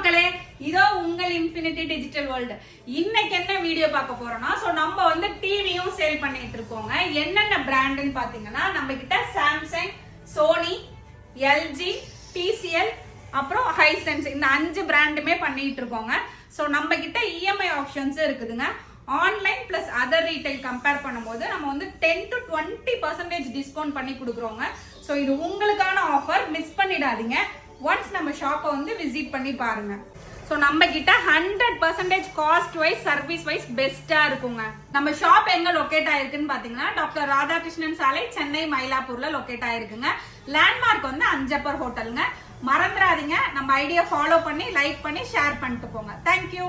மக்களே, இதோ உங்கள் இன்ஃபினிட்டி டிஜிட்டல் வேர்ல்டு. இன்னைக்கு என்ன வீடியோ பார்க்க போறோம்னா, சோ நம்ம வந்து டிவியும் சேல் பண்ணிட்டு இருக்கோங்க. என்னென்ன பிராண்ட்னு பாத்தீங்கன்னா, நம்ம கிட்ட சாம்சங், சோனி, எல்ஜி, டிசிஎல், அப்புறம் ஹைசென்ஸ் இந்த 5 பிராண்டுமே பண்ணிட்டு இருக்கோங்க. சோ நம்ம கிட்ட இஎம்ஐ ஆப்ஷன்ஸ் இருக்குதுங்க. Online plus other retail compare பண்ணும்போது நம்ம வந்து 10 to 20% டிஸ்கவுண்ட் பண்ணி கொடுக்குறோங்க. ஸோ இது உங்களுக்கான ஆஃபர், மிஸ் பண்ணிடாதீங்க. ஒன்ஸ் நம்ம ஷாப்பை வந்து விசிட் பண்ணி பாருங்க. ஸோ நம்ம கிட்ட 100% காஸ்ட் வைஸ் சர்வீஸ் வைஸ் பெஸ்டா இருக்குங்க. நம்ம ஷாப் எங்க லொக்கேட் ஆயிருக்குன்னு பாத்தீங்கன்னா, டாக்டர் ராதாகிருஷ்ணன் சாலை, சென்னை மயிலாப்பூர்ல லொக்கேட் ஆயிருக்குங்க. லேண்ட்மார்க் வந்து அஞ்சப்பர் ஹோட்டலுங்க. மறந்துடாதீங்க. நம்ம ஐடியா ஃபாலோ பண்ணி லைக் பண்ணி ஷேர் பண்ணிட்டு போங்க. தேங்க்யூ.